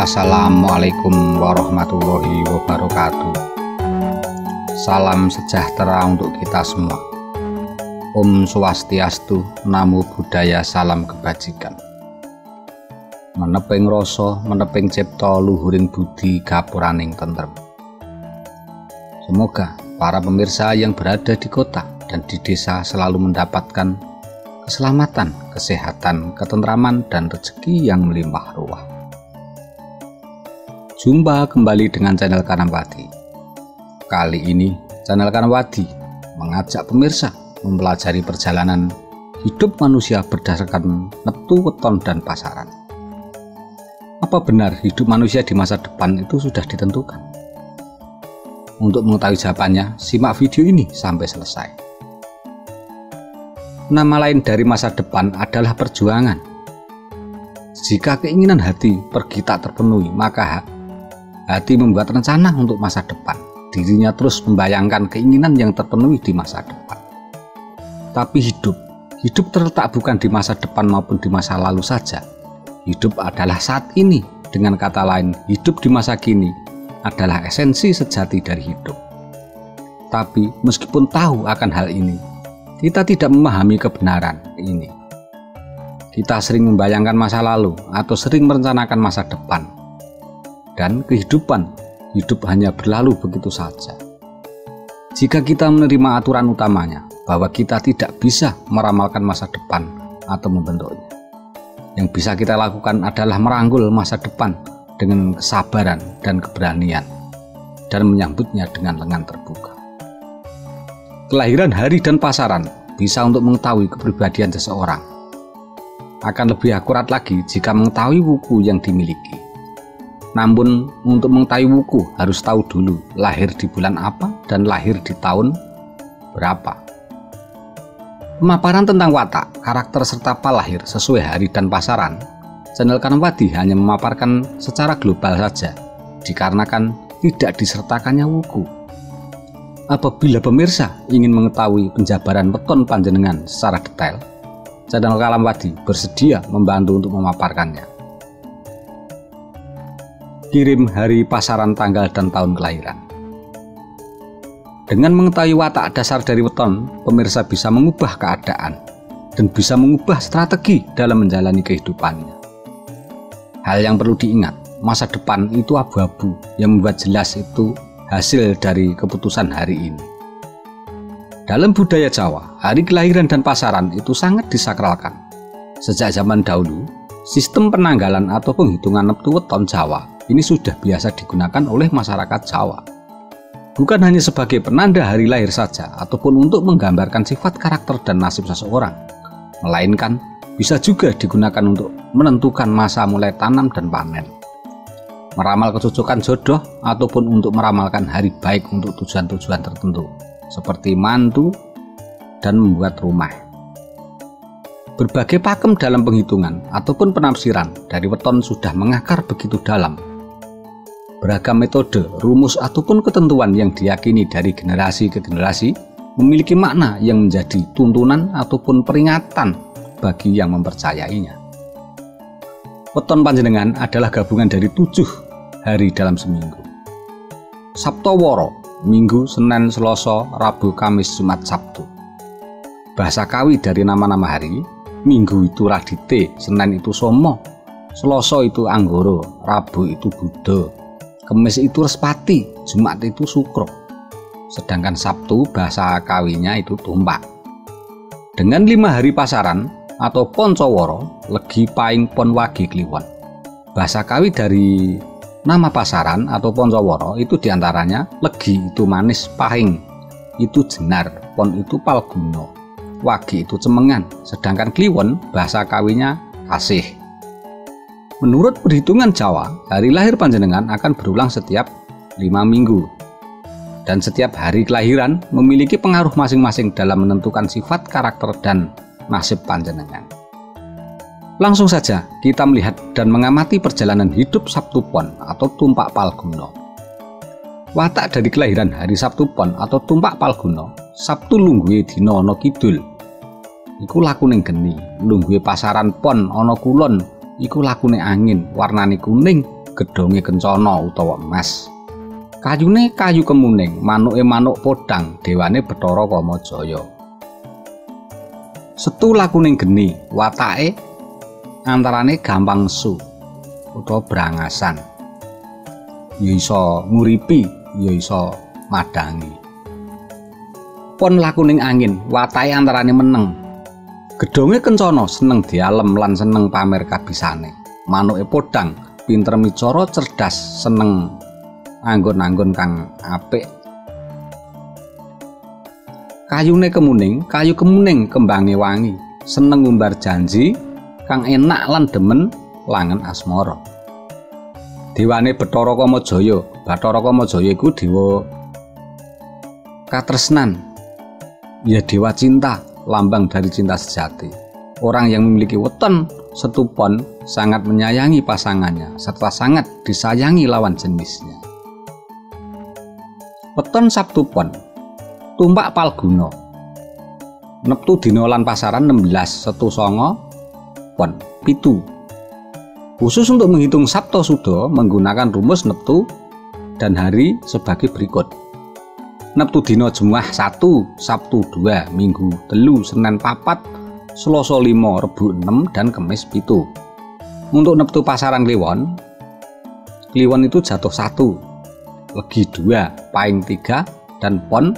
Assalamualaikum warahmatullahi wabarakatuh. Salam sejahtera untuk kita semua. Om Swastiastu, Namo Buddhaya, salam kebajikan. Meneping rasa, meneping cipta, luhuring budi, gapuraning tentrem. Semoga para pemirsa yang berada di kota dan di desa selalu mendapatkan keselamatan, kesehatan, ketentraman, dan rezeki yang melimpah ruah. Jumpa kembali dengan channel Kanawadi. Kali ini channel Kanawadi mengajak pemirsa mempelajari perjalanan hidup manusia berdasarkan neptu, weton, dan pasaran. Apa benar hidup manusia di masa depan itu sudah ditentukan? Untuk mengetahui jawabannya, simak video ini sampai selesai. Nama lain dari masa depan adalah perjuangan. Jika keinginan hati pergi tak terpenuhi, maka hati membuat rencana untuk masa depan. Dirinya terus membayangkan keinginan yang terpenuhi di masa depan. Tapi hidup terletak bukan di masa depan maupun di masa lalu saja. Hidup adalah saat ini. Dengan kata lain, hidup di masa kini adalah esensi sejati dari hidup. Tapi meskipun tahu akan hal ini, kita tidak memahami kebenaran ini. Kita sering membayangkan masa lalu atau sering merencanakan masa depan. Dan hidup hanya berlalu begitu saja. Jika kita menerima aturan utamanya bahwa kita tidak bisa meramalkan masa depan atau membentuknya, yang bisa kita lakukan adalah merangkul masa depan dengan kesabaran dan keberanian dan menyambutnya dengan lengan terbuka. Kelahiran, hari, dan pasaran bisa untuk mengetahui kepribadian seseorang. Akan lebih akurat lagi jika mengetahui wuku yang dimiliki. Namun untuk mengetahui wuku harus tahu dulu lahir di bulan apa dan lahir di tahun berapa. Pemaparan tentang watak, karakter, serta palahir sesuai hari dan pasaran, channel Kanawadi hanya memaparkan secara global saja, dikarenakan tidak disertakannya wuku. Apabila pemirsa ingin mengetahui penjabaran weton panjenengan secara detail, channel Kanawadi bersedia membantu untuk memaparkannya. Kirim hari, pasaran, tanggal, dan tahun kelahiran. Dengan mengetahui watak dasar dari weton, pemirsa bisa mengubah keadaan dan bisa mengubah strategi dalam menjalani kehidupannya. Hal yang perlu diingat, masa depan itu abu-abu, yang membuat jelas itu hasil dari keputusan hari ini. Dalam budaya Jawa, hari kelahiran dan pasaran itu sangat disakralkan. Sejak zaman dahulu, sistem penanggalan atau penghitungan neptu weton Jawa ini sudah biasa digunakan oleh masyarakat Jawa. Bukan hanya sebagai penanda hari lahir saja ataupun untuk menggambarkan sifat, karakter, dan nasib seseorang, melainkan bisa juga digunakan untuk menentukan masa mulai tanam dan panen, meramal kecocokan jodoh, ataupun untuk meramalkan hari baik untuk tujuan-tujuan tertentu seperti mantu dan membuat rumah. Berbagai pakem dalam penghitungan ataupun penafsiran dari weton sudah mengakar begitu dalam. Beragam metode, rumus, ataupun ketentuan yang diyakini dari generasi ke generasi memiliki makna yang menjadi tuntunan ataupun peringatan bagi yang mempercayainya. Weton panjenengan adalah gabungan dari 7 hari dalam seminggu. Saptoworo, Minggu, Senin, Selasa, Rabu, Kamis, Jumat, Sabtu. Bahasa Kawi dari nama-nama hari. Minggu itu Radite, Senin itu Somo, Selasa itu Anggoro, Rabu itu Buddha, Kamis itu Respati, Jumat itu Sukro. Sedangkan Sabtu bahasa Kawinya itu Tumpak. Dengan 5 hari pasaran atau Poncoworo, Legi, Paing, Pon, Wage, Kliwon. Bahasa Kawi dari nama pasaran atau Poncoworo itu diantaranya Legi itu manis, Paing itu jenar, Pon itu Palguno, Wage itu cemengan, sedangkan Kliwon bahasa Kawinya kasih. Menurut perhitungan Jawa, hari lahir panjenengan akan berulang setiap 5 minggu. Dan setiap hari kelahiran memiliki pengaruh masing-masing dalam menentukan sifat, karakter, dan nasib panjenengan. Langsung saja kita melihat dan mengamati perjalanan hidup Sabtu Pon atau Tumpak Palguno. Watak dari kelahiran hari Sabtu Pon atau Tumpak Palguno, Sabtu lungguhe dina ana kidul, iku lakune geni. Lungguhe pasaran pon ana kulon, iku lakune angin, warnane kuning, gedhonge kencana utawa emas. Kayune kayu kemuning, manuke manuk podhang, dewane Bathara Kamajaya. Setu lakuning geni, watake antarane gampang su utawa brangasan. Ya iso nguripi, ya iso madangi. Pon lakuning angin, watake antarane meneng. Gedhonge kencana, seneng dialem lan seneng pamer kabisane. Manuke podhang, pinter micara, cerdas, seneng anggon-anggon kang apik. Kayune kemuning, kayu kemuning kembange wangi, seneng ngumbar janji kang enak lan demen langen asmara. Dewane Bathara Kamajaya, Bathara Kamajaya iku dewa katresnan. Ya dewa cinta, lambang dari cinta sejati. Orang yang memiliki weton Setu Pon sangat menyayangi pasangannya serta sangat disayangi lawan jenisnya. Weton Sabtu Pon, tumpak Palguna. Neptu dina lan pasaran 16 Setu Sanga Pon 7. Khusus untuk menghitung Sabto Suda menggunakan rumus neptu dan hari sebagai berikut. Neptu dina Jumat 1, Sabtu 2, Minggu 3, Senin 4, Selasa 5, Rebu 6 dan Kamis 7. Untuk neptu pasaran Kliwon, Kliwon itu jatuh 1, Legi 2, Pahing 3, dan Pon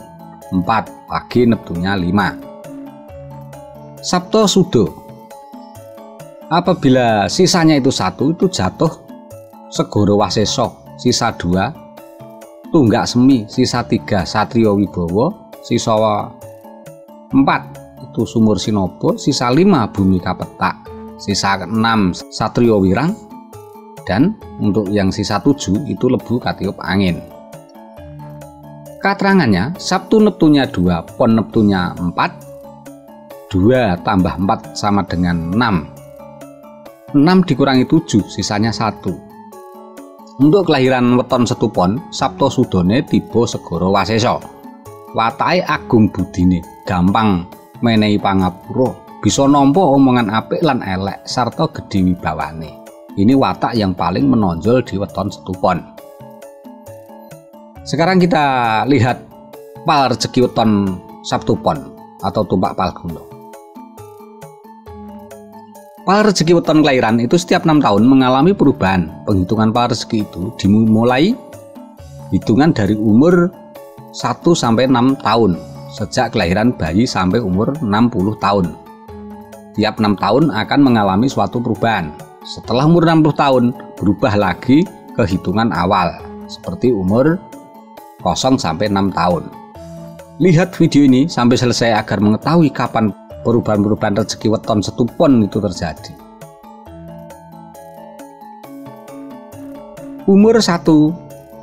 4, Pagi neptunya 5. Sabto Suda, apabila sisanya itu 1, itu jatuh Segara Wasesa, sisa 2, Tunggak Semi, sisa 3, Satria Wibawa, sisa 4 itu Sumur Sinaba, sisa 5 Bumi Kapetak, sisa 6 Satria Wirang, dan untuk yang sisa 7 itu Lebu Katiup Angin. Katerangannya, Sabtu neptunya 2, Pon neptunya 4, 2 tambah 4 sama dengan 6. 6 dikurangi 7, sisanya 1. Untuk kelahiran weton Setu Pon, Sabto Sudane tiba Segara Wasesa. Watake agung budine, gampang menehi pangapura, bisa nampa omongan apik lan elek sarta gedhe wibawane. Ini watak yang paling menonjol di weton Setu Pon. Sekarang kita lihat pal rezeki weton Sabtu Pon atau tumpak Palguna. Pal rezeki weton kelahiran itu setiap 6 tahun mengalami perubahan. Penghitungan pal rezeki itu dimulai hitungan dari umur 1 sampai 6 tahun, sejak kelahiran bayi sampai umur 60 tahun. Tiap 6 tahun akan mengalami suatu perubahan. Setelah umur 60 tahun berubah lagi ke hitungan awal seperti umur 0 sampai 6 tahun. Lihat video ini sampai selesai agar mengetahui kapan perubahan-perubahan rezeki weton Setu Pon itu terjadi. Umur 1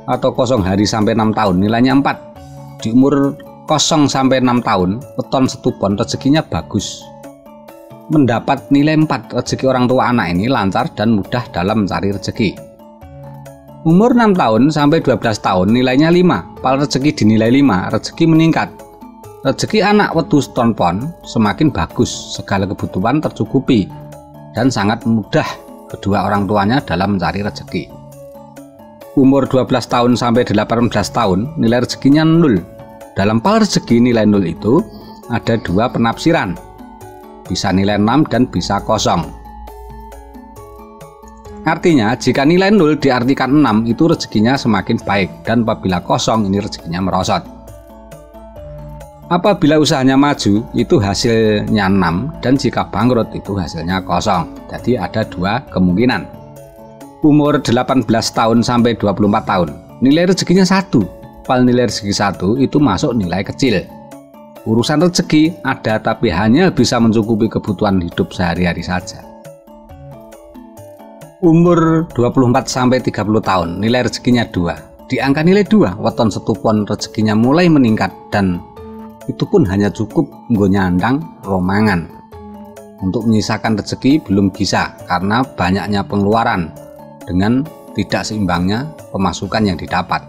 atau 0 hari sampai 6 tahun nilainya 4. Di umur 0 sampai 6 tahun weton Setu Pon rezekinya bagus. Mendapat nilai 4, rezeki orang tua anak ini lancar dan mudah dalam mencari rezeki. Umur 6 tahun sampai 12 tahun nilainya 5, pal rezeki dinilai 5, rezeki meningkat. Rezeki anak wetu Setu Pon semakin bagus, segala kebutuhan tercukupi dan sangat mudah kedua orang tuanya dalam mencari rezeki. Umur 12 tahun sampai 18 tahun nilai rezekinya 0. Dalam pal rezeki nilai 0 itu ada 2 penafsiran. Bisa nilai 6 dan bisa 0. Artinya jika nilai 0 diartikan 6 itu rezekinya semakin baik, dan apabila 0 ini rezekinya merosot. Apabila usahanya maju itu hasilnya 6, dan jika bangkrut itu hasilnya 0. Jadi ada 2 kemungkinan. Umur 18 tahun sampai 24 tahun nilai rezekinya 1, pal nilai rezeki 1 itu masuk nilai kecil. Urusan rezeki ada tapi hanya bisa mencukupi kebutuhan hidup sehari-hari saja. Umur 24 sampai 30 tahun nilai rezekinya 2. Di angka nilai 2 weton Setu Pon rezekinya mulai meningkat, dan itu pun hanya cukup nggo nyandang romangan. Untuk menyisakan rezeki belum bisa karena banyaknya pengeluaran dengan tidak seimbangnya pemasukan yang didapat.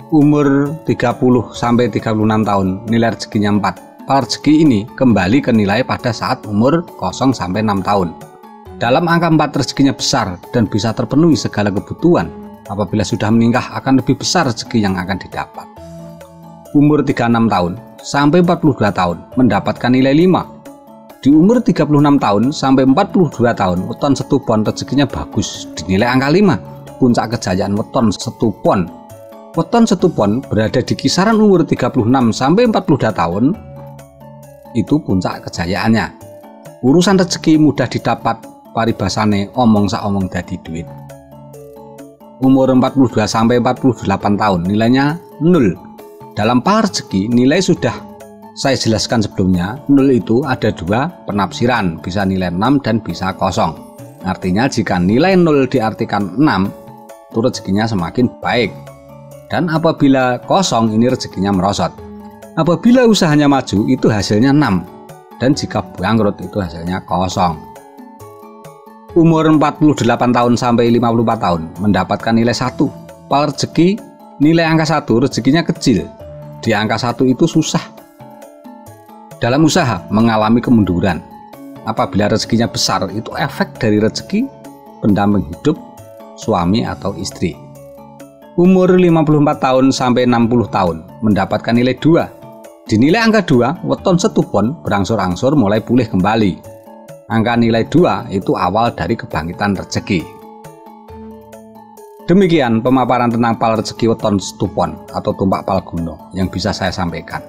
Umur 30 sampai 36 tahun nilai rezekinya 4. Pal rezeki ini kembali ke nilai pada saat umur 0 sampai 6 tahun. Dalam angka 4 rezekinya besar dan bisa terpenuhi segala kebutuhan. Apabila sudah menikah akan lebih besar rezeki yang akan didapat. Umur 36 tahun sampai 42 tahun mendapatkan nilai 5. Di umur 36 tahun sampai 42 tahun weton setupon rezekinya bagus, dinilai angka 5. Puncak kejayaan weton setupon. Weton setupon berada di kisaran umur 36 sampai 42 tahun. Itu puncak kejayaannya. Urusan rezeki mudah didapat, paribasane omong saomong dadi duit. Umur 42 sampai 48 tahun nilainya 0. Dalam pal rezeki nilai sudah saya jelaskan sebelumnya. 0 itu ada 2 penafsiran, bisa nilai 6 dan bisa kosong. Artinya jika nilai 0 diartikan 6, itu rezekinya semakin baik. Dan apabila kosong, ini rezekinya merosot. Apabila usahanya maju, itu hasilnya 6. Dan jika bangkrut, itu hasilnya kosong. Umur 48 tahun sampai 54 tahun mendapatkan nilai 1. Pal rezeki nilai angka 1, rezekinya kecil. Di angka 1 itu susah. Dalam usaha mengalami kemunduran. Apabila rezekinya besar, itu efek dari rezeki pendamping hidup suami atau istri. Umur 54 tahun sampai 60 tahun mendapatkan nilai 2. Di nilai angka 2, weton setupon berangsur-angsur mulai pulih kembali. Angka nilai 2 itu awal dari kebangkitan rezeki. Demikian pemaparan tentang pal rezeki weton setupon atau tumpak palguna yang bisa saya sampaikan.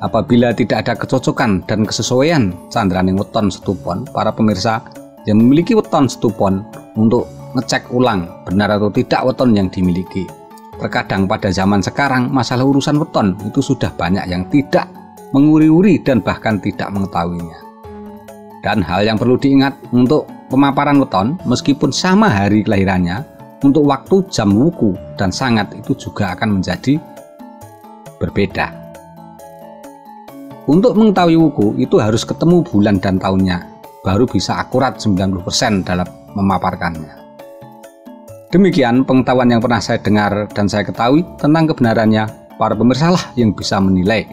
Apabila tidak ada kecocokan dan kesesuaian candraning weton setupon, para pemirsa yang memiliki weton setupon untuk ngecek ulang benar atau tidak weton yang dimiliki. Terkadang pada zaman sekarang masalah urusan weton itu sudah banyak yang tidak menguri-uri dan bahkan tidak mengetahuinya. Dan hal yang perlu diingat untuk pemaparan weton, meskipun sama hari kelahirannya, untuk waktu, jam wuku dan sangat itu juga akan menjadi berbeda. Untuk mengetahui wuku itu harus ketemu bulan dan tahunnya, baru bisa akurat 90% dalam memaparkannya. Demikian pengetahuan yang pernah saya dengar dan saya ketahui tentang kebenarannya. Para pemirsa lah yang bisa menilai.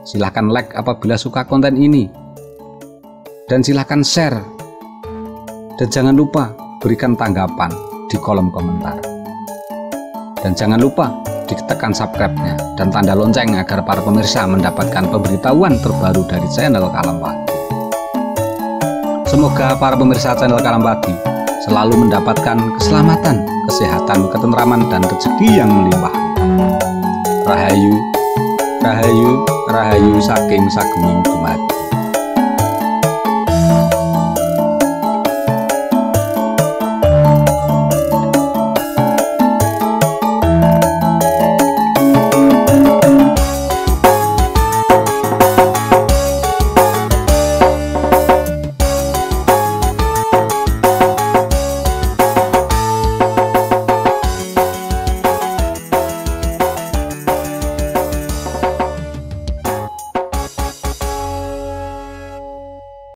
Silahkan like apabila suka konten ini. Dan silahkan share. Dan jangan lupa berikan tanggapan di kolom komentar. Dan jangan lupa ditekan subscribe-nya dan tanda lonceng agar para pemirsa mendapatkan pemberitahuan terbaru dari channel Kalambadi. Semoga para pemirsa channel Kalambadi selalu mendapatkan keselamatan, kesehatan, ketentraman, dan rezeki yang melimpah. Rahayu, rahayu, rahayu saking sagunging dumadi.